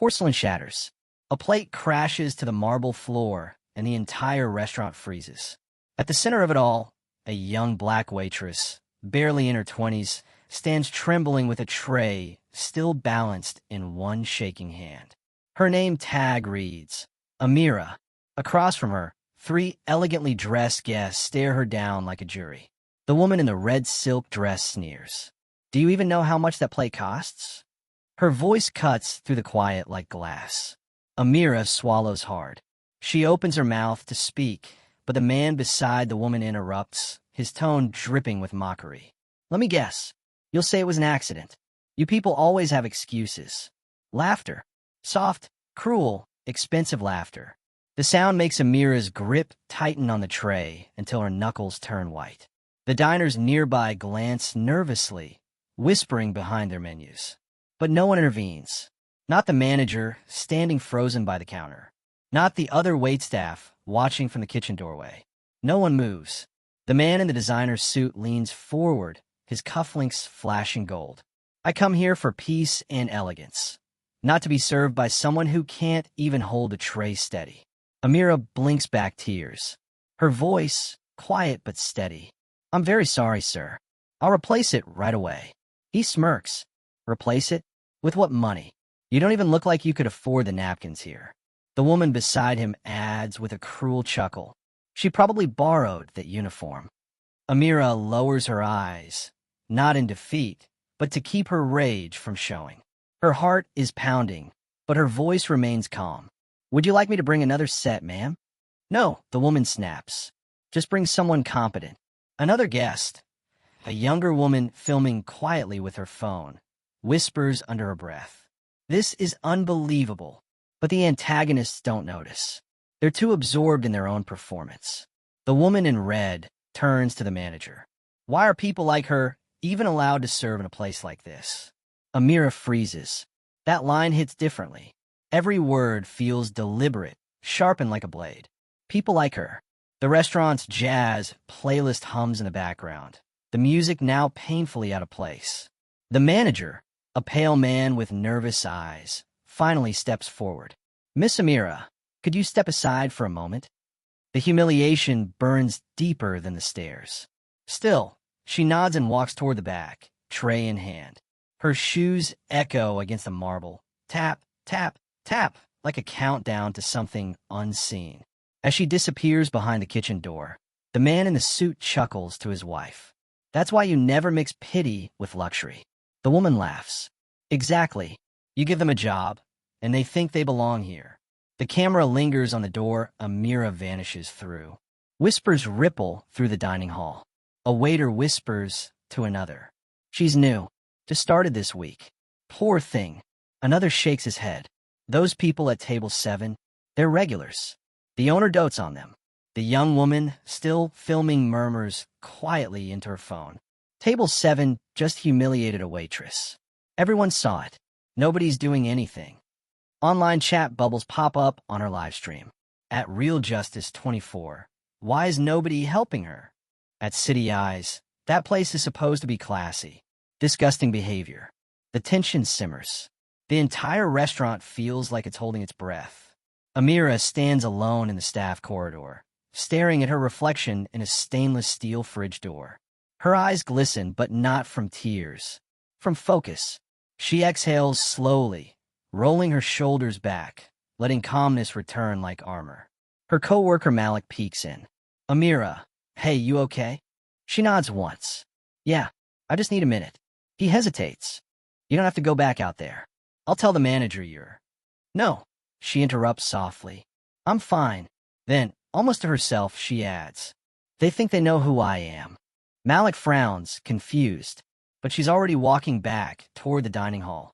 Porcelain shatters. A plate crashes to the marble floor, and the entire restaurant freezes. At the center of it all, a young black waitress, barely in her 20s, stands trembling with a tray still balanced in one shaking hand. Her name tag reads, Amira. Across from her, three elegantly dressed guests stare her down like a jury. The woman in the red silk dress sneers. Do you even know how much that plate costs? Her voice cuts through the quiet like glass. Amira swallows hard. She opens her mouth to speak, but the man beside the woman interrupts, his tone dripping with mockery. Let me guess. You'll say it was an accident. You people always have excuses. Laughter. Soft, cruel, expensive laughter. The sound makes Amira's grip tighten on the tray until her knuckles turn white. The diners nearby glance nervously, whispering behind their menus. But no one intervenes. Not the manager, standing frozen by the counter. Not the other waitstaff, watching from the kitchen doorway. No one moves. The man in the designer's suit leans forward, his cufflinks flashing gold. I come here for peace and elegance, not to be served by someone who can't even hold a tray steady. Amira blinks back tears. Her voice, quiet but steady. I'm very sorry, sir. I'll replace it right away. He smirks. Replace it? With what money? You don't even look like you could afford the napkins here. The woman beside him adds with a cruel chuckle. She probably borrowed that uniform. Amira lowers her eyes, not in defeat, but to keep her rage from showing. Her heart is pounding, but her voice remains calm. Would you like me to bring another set, ma'am? No, the woman snaps. Just bring someone competent. Another guest, a younger woman filming quietly with her phone, whispers under her breath. This is unbelievable, but the antagonists don't notice. They're too absorbed in their own performance. The woman in red turns to the manager. Why are people like her even allowed to serve in a place like this? Amira freezes. That line hits differently. Every word feels deliberate, sharpened like a blade. People like her. The restaurant's jazz playlist hums in the background, the music now painfully out of place. The manager, a pale man with nervous eyes, finally steps forward. Miss Amira, could you step aside for a moment? The humiliation burns deeper than the stares. Still, she nods and walks toward the back, tray in hand. Her shoes echo against the marble. Tap, tap, tap, like a countdown to something unseen. As she disappears behind the kitchen door, the man in the suit chuckles to his wife. That's why you never mix pity with luxury. The woman laughs. Exactly. You give them a job, and they think they belong here. The camera lingers on the door Amira vanishes through. Whispers ripple through the dining hall. A waiter whispers to another. She's new. Just started this week. Poor thing. Another shakes his head. Those people at table 7, they're regulars. The owner dotes on them. The young woman, still filming, murmurs quietly into her phone. Table 7 just humiliated a waitress. Everyone saw it. Nobody's doing anything. Online chat bubbles pop up on her livestream. At Real Justice 24, why is nobody helping her? At City Eyes, that place is supposed to be classy. Disgusting behavior. The tension simmers. The entire restaurant feels like it's holding its breath. Amira stands alone in the staff corridor, staring at her reflection in a stainless steel fridge door. Her eyes glisten, but not from tears, from focus. She exhales slowly, rolling her shoulders back, letting calmness return like armor. Her coworker Malik peeks in. Amira, hey, you okay? She nods once. Yeah, I just need a minute. He hesitates. You don't have to go back out there. I'll tell the manager you're... No, she interrupts softly. I'm fine. Then, almost to herself, she adds, they think they know who I am. Malik frowns, confused, but she's already walking back toward the dining hall.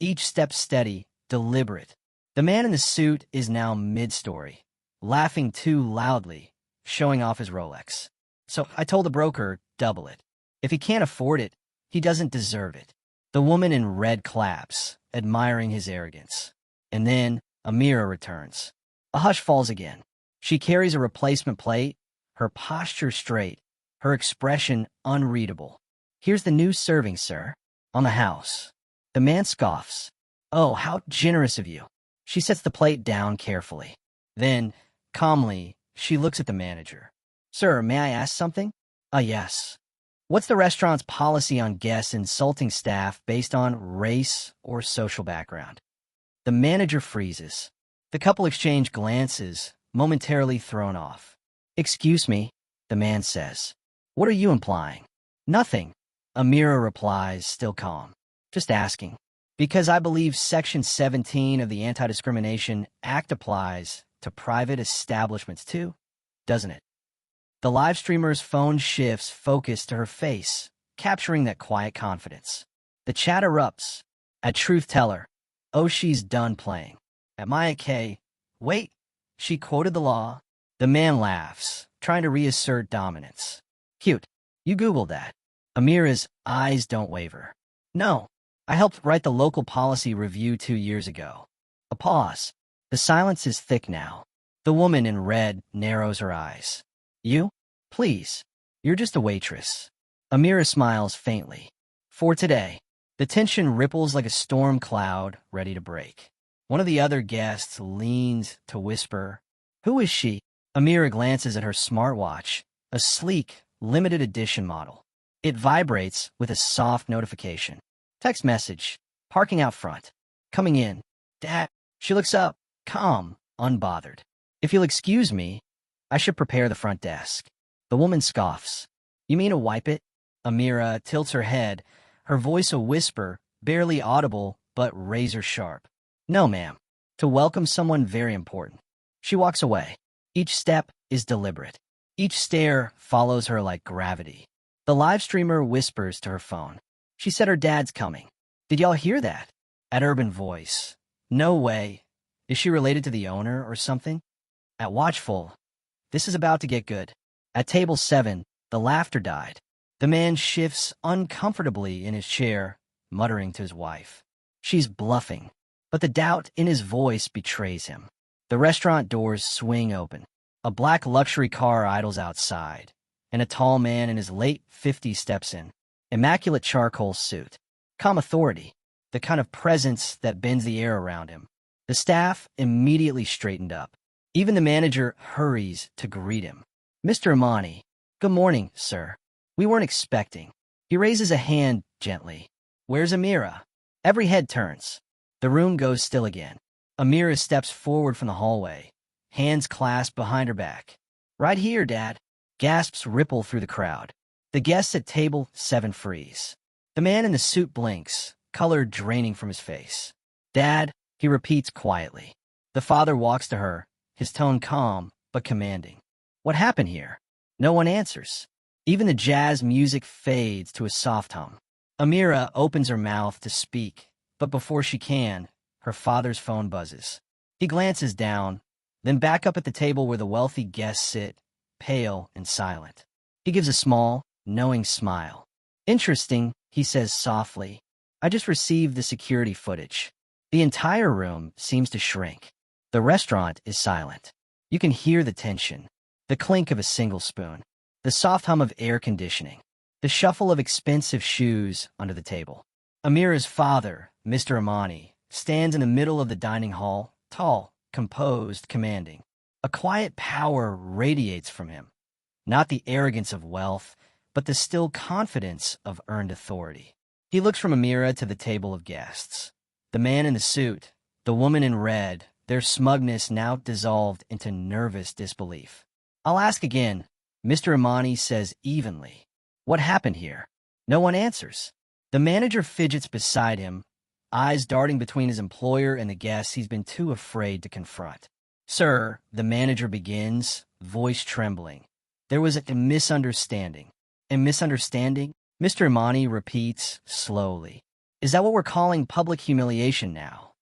Each step steady, deliberate. The man in the suit is now mid-story, laughing too loudly, showing off his Rolex. So I told the broker, double it. If he can't afford it, he doesn't deserve it. The woman in red claps, admiring his arrogance. And then Amira returns. A hush falls again. She carries a replacement plate, her posture straight, her expression unreadable. Here's the new serving, sir. On the house. The man scoffs. Oh, how generous of you. She sets the plate down carefully. Then, calmly, she looks at the manager. Sir, may I ask something? Yes. What's the restaurant's policy on guests insulting staff based on race or social background? The manager freezes. The couple exchange glances, momentarily thrown off. Excuse me, the man says. What are you implying? Nothing. Amira replies, still calm. Just asking. Because I believe Section 17 of the Anti-Discrimination Act applies to private establishments too, doesn't it? The live streamer's phone shifts focus to her face, capturing that quiet confidence. The chat erupts. At Truth Teller, oh, she's done playing. At Maya K, wait, she quoted the law. The man laughs, trying to reassert dominance. Cute. You Googled that. Amira's eyes don't waver. No, I helped write the local policy review 2 years ago. A pause. The silence is thick now. The woman in red narrows her eyes. You? Please. You're just a waitress. Amira smiles faintly. For today. The tension ripples like a storm cloud ready to break. One of the other guests leans to whisper, Who is she? Amira glances at her smartwatch, a sleek, limited edition model. It vibrates with a soft notification. Text message. Parking out front. Coming in. Dad. She looks up, calm, unbothered. If you'll excuse me, I should prepare the front desk. The woman scoffs. You mean to wipe it? Amira tilts her head, her voice a whisper, barely audible, but razor sharp. No, ma'am. To welcome someone very important. She walks away. Each step is deliberate. Each stare follows her like gravity. The live streamer whispers to her phone. She said her dad's coming. Did y'all hear that? At Urban Voice. No way. Is she related to the owner or something? At Watchful. This is about to get good. At Table 7, the laughter died. The man shifts uncomfortably in his chair, muttering to his wife. She's bluffing, but the doubt in his voice betrays him. The restaurant doors swing open. A black luxury car idles outside, and a tall man in his late 50s steps in. Immaculate charcoal suit. Calm authority, the kind of presence that bends the air around him. The staff immediately straightened up. Even the manager hurries to greet him. Mr. Imani, good morning, sir. We weren't expecting. He raises a hand gently. Where's Amira? Every head turns. The room goes still again. Amira steps forward from the hallway, hands clasped behind her back. Right here, Dad. Gasps ripple through the crowd. The guests at Table 7 freeze. The man in the suit blinks, color draining from his face. Dad, he repeats quietly. The father walks to her, his tone calm but commanding. What happened here? No one answers. Even the jazz music fades to a soft hum. Amira opens her mouth to speak, but before she can, her father's phone buzzes. He glances down, then back up at the table where the wealthy guests sit, pale and silent. He gives a small, knowing smile. Interesting, he says softly. I just received the security footage. The entire room seems to shrink. The restaurant is silent. You can hear the tension, the clink of a single spoon, the soft hum of air conditioning, the shuffle of expensive shoes under the table. Amira's father, Mr. Imani, stands in the middle of the dining hall, tall, composed, commanding. A quiet power radiates from him, not the arrogance of wealth, but the still confidence of earned authority. He looks from Amira to the table of guests. The man in the suit, the woman in red, their smugness now dissolved into nervous disbelief. I'll ask again, Mr. Imani says evenly. What happened here? No one answers. The manager fidgets beside him, eyes darting between his employer and the guests he's been too afraid to confront. Sir, the manager begins, voice trembling. There was a misunderstanding. A misunderstanding? Mr. Imani repeats slowly. Is that what we're calling public humiliation now?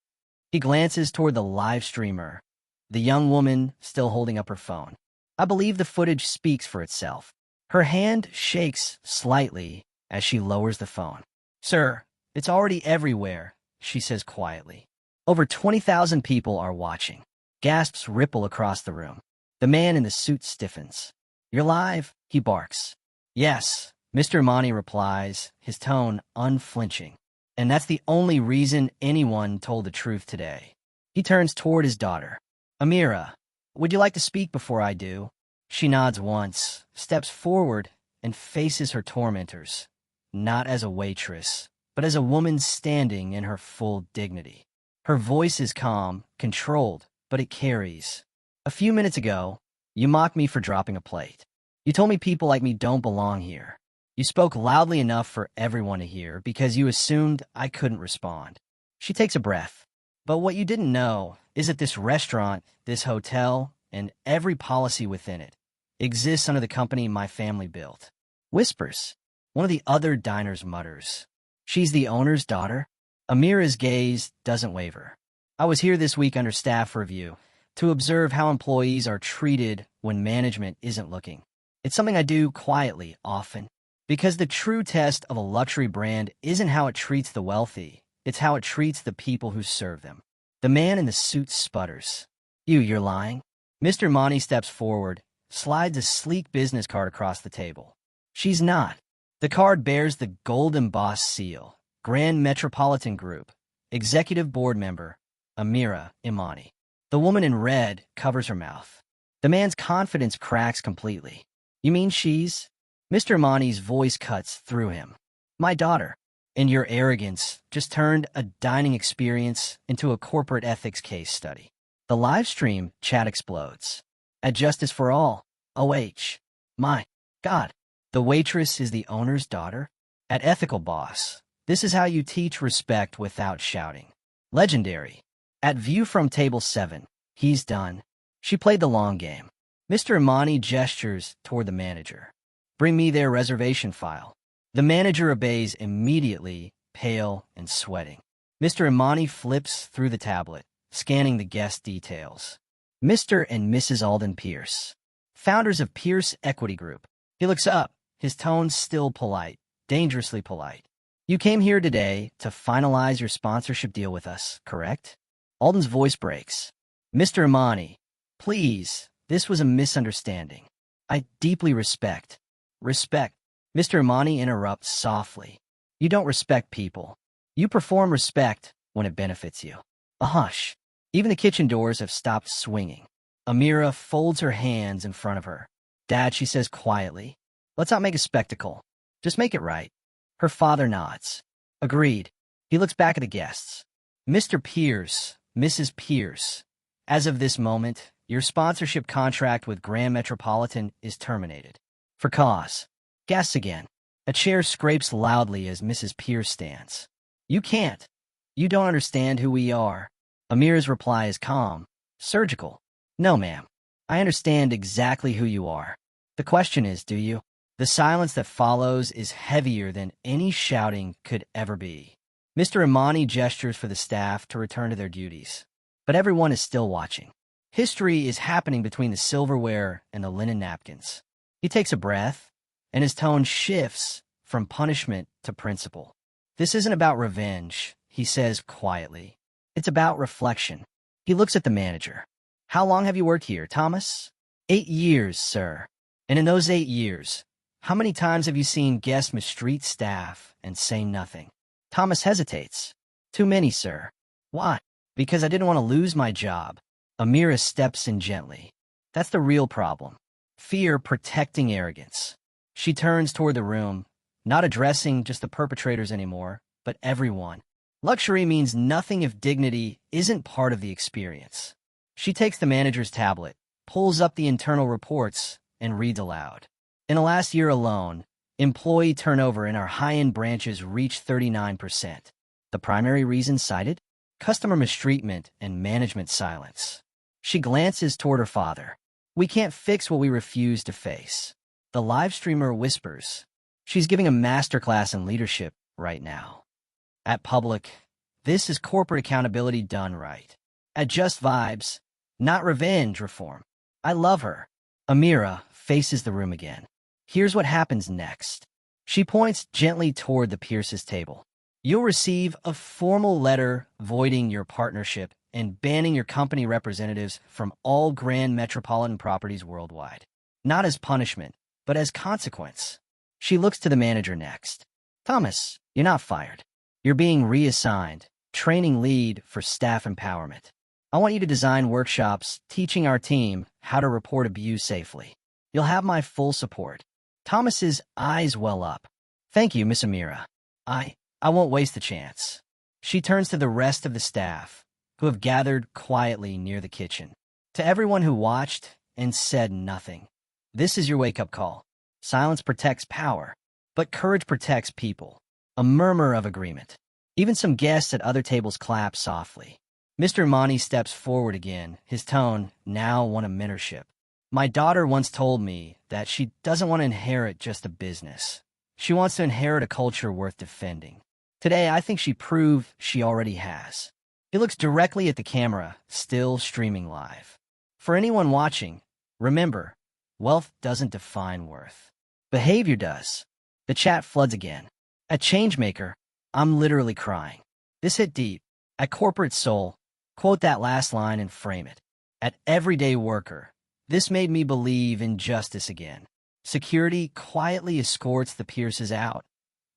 He glances toward the live streamer, the young woman still holding up her phone. I believe the footage speaks for itself. Her hand shakes slightly as she lowers the phone. Sir, it's already everywhere, she says quietly. Over 20,000 people are watching. Gasps ripple across the room. The man in the suit stiffens. You're live, he barks. Yes, Mr. Imani replies, his tone unflinching. And that's the only reason anyone told the truth today. He turns toward his daughter. Amira, would you like to speak before I do? She nods once, steps forward, and faces her tormentors, not as a waitress, but as a woman standing in her full dignity. Her voice is calm, controlled, but it carries. A few minutes ago, you mocked me for dropping a plate. You told me people like me don't belong here. You spoke loudly enough for everyone to hear because you assumed I couldn't respond. She takes a breath. But what you didn't know is that this restaurant, this hotel, and every policy within it exists under the company my family built. Whispers. One of the other diners mutters. She's the owner's daughter? Amira's gaze doesn't waver. I was here this week under staff review to observe how employees are treated when management isn't looking. It's something I do quietly, often. Because the true test of a luxury brand isn't how it treats the wealthy, it's how it treats the people who serve them. The man in the suit sputters. You're lying? Mr. Monty steps forward, slides a sleek business card across the table. She's not. The card bears the gold embossed seal, Grand Metropolitan Group, Executive Board Member, Amira Imani. The woman in red covers her mouth. The man's confidence cracks completely. You mean she's... Mr. Imani's voice cuts through him. My daughter. And your arrogance just turned a dining experience into a corporate ethics case study. The live stream chat explodes. At Justice for All, OH. My God. The waitress is the owner's daughter? At Ethical Boss, this is how you teach respect without shouting. Legendary. At View from Table 7, he's done. She played the long game. Mr. Imani gestures toward the manager. Bring me their reservation file. The manager obeys immediately, pale and sweating. Mr. Imani flips through the tablet, scanning the guest details. Mr. and Mrs. Alden Pierce, founders of Pierce Equity Group. He looks up, his tone still polite, dangerously polite. You came here today to finalize your sponsorship deal with us, correct? Alden's voice breaks. Mr. Imani, please, this was a misunderstanding. I deeply respect. Respect. Mr. Imani interrupts softly. You don't respect people. You perform respect when it benefits you. A hush. Even the kitchen doors have stopped swinging. Amira folds her hands in front of her. Dad, she says quietly, let's not make a spectacle. Just make it right. Her father nods. Agreed. He looks back at the guests. Mr. Pierce, Mrs. Pierce, as of this moment, your sponsorship contract with Grand Metropolitan is terminated. For cause. Guests again. A chair scrapes loudly as Mrs. Pierce stands. You can't. You don't understand who we are. Amira's reply is calm, surgical. No, ma'am. I understand exactly who you are. The question is, do you? The silence that follows is heavier than any shouting could ever be. Mr. Imani gestures for the staff to return to their duties. But everyone is still watching. History is happening between the silverware and the linen napkins. He takes a breath, and his tone shifts from punishment to principle. This isn't about revenge, he says quietly. It's about reflection. He looks at the manager. How long have you worked here, Thomas? 8 years, sir. And in those 8 years, how many times have you seen guests mistreat staff and say nothing? Thomas hesitates. Too many, sir. Why? Because I didn't want to lose my job. Amira steps in gently. That's the real problem. Fear protecting arrogance. She turns toward the room, not addressing just the perpetrators anymore, but everyone. Luxury means nothing if dignity isn't part of the experience. She takes the manager's tablet, pulls up the internal reports, and reads aloud. In the last year alone, employee turnover in our high-end branches reached 39%. The primary reason cited? Customer mistreatment and management silence. She glances toward her father. We can't fix what we refuse to face. The live streamer whispers. She's giving a masterclass in leadership right now. At Public, this is corporate accountability done right. At Just Vibes, not revenge reform. I love her. Amira faces the room again. Here's what happens next. She points gently toward the Pierce's table. You'll receive a formal letter voiding your partnership and banning your company representatives from all Grand Metropolitan properties worldwide. Not as punishment, but as consequence. She looks to the manager next. Thomas, you're not fired. You're being reassigned, training lead for staff empowerment. I want you to design workshops teaching our team how to report abuse safely. You'll have my full support. Thomas's eyes well up. Thank you, Miss Amira. I won't waste the chance. She turns to the rest of the staff, who have gathered quietly near the kitchen. To everyone who watched and said nothing. This is your wake-up call. Silence protects power, but courage protects people. A murmur of agreement. Even some guests at other tables clap softly. Mr. Monty steps forward again, his tone now one of mentorship. My daughter once told me that she doesn't want to inherit just a business. She wants to inherit a culture worth defending. Today, I think she proved she already has. He looks directly at the camera, still streaming live. For anyone watching, remember, wealth doesn't define worth. Behavior does. The chat floods again. At Changemaker, I'm literally crying. This hit deep. At Corporate Soul, quote that last line and frame it. At Everyday Worker, this made me believe in justice again. Security quietly escorts the Pierces out,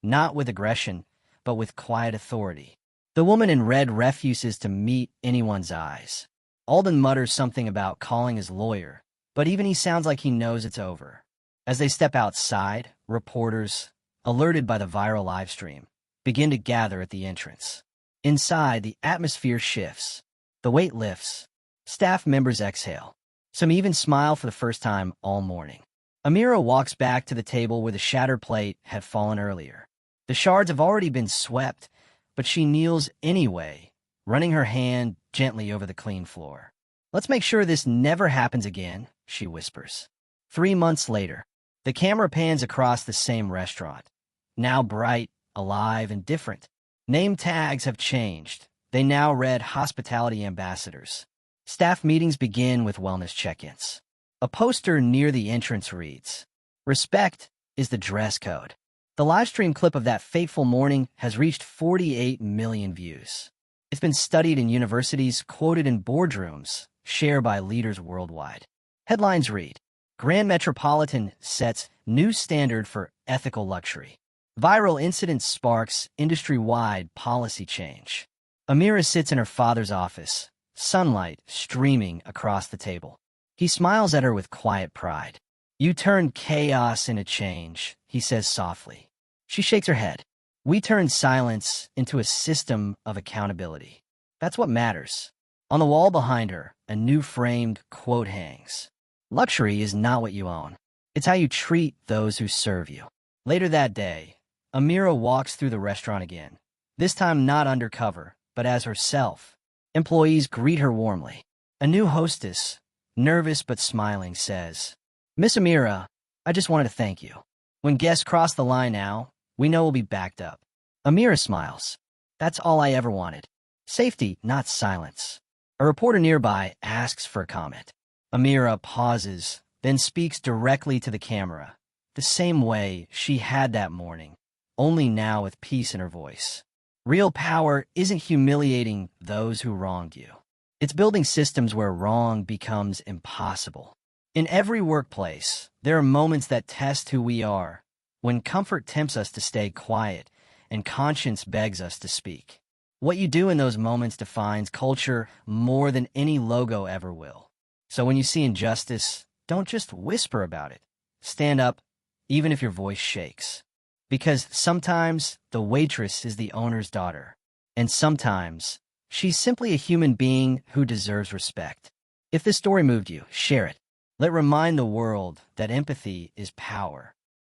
not with aggression, but with quiet authority. The woman in red refuses to meet anyone's eyes. Alden mutters something about calling his lawyer, but even he sounds like he knows it's over. As they step outside, reporters, alerted by the viral livestream, begin to gather at the entrance. Inside, the atmosphere shifts. The weight lifts. Staff members exhale. Some even smile for the first time all morning. Amira walks back to the table where the shattered plate had fallen earlier. The shards have already been swept, but she kneels anyway, running her hand gently over the clean floor. Let's make sure this never happens again, she whispers. 3 months later, the camera pans across the same restaurant. Now bright, alive, and different. Name tags have changed. They now read Hospitality Ambassadors. Staff meetings begin with wellness check-ins. A poster near the entrance reads, "Respect is the dress code." The livestream clip of that fateful morning has reached 48 million views. It's been studied in universities, quoted in boardrooms, shared by leaders worldwide. Headlines read, Grand Metropolitan sets new standard for ethical luxury. Viral incident sparks industry-wide policy change. Amira sits in her father's office, sunlight streaming across the table. He smiles at her with quiet pride. You turned chaos into change, he says softly. She shakes her head. We turned silence into a system of accountability. That's what matters. On the wall behind her, a new framed quote hangs. Luxury is not what you own. It's how you treat those who serve you. Later that day, Amira walks through the restaurant again, this time not undercover, but as herself. Employees greet her warmly. A new hostess, nervous but smiling, says, Miss Amira, I just wanted to thank you. When guests cross the line now, we know we'll be backed up. Amira smiles. That's all I ever wanted. Safety, not silence. A reporter nearby asks for a comment. Amira pauses, then speaks directly to the camera, the same way she had that morning, only now with peace in her voice. Real power isn't humiliating those who wronged you. It's building systems where wrong becomes impossible. In every workplace, there are moments that test who we are, when comfort tempts us to stay quiet and conscience begs us to speak. What you do in those moments defines culture more than any logo ever will. So when you see injustice, don't just whisper about it. Stand up, even if your voice shakes. Because sometimes the waitress is the owner's daughter, and sometimes she's simply a human being who deserves respect. If this story moved you, share it. Let it remind the world that empathy is power.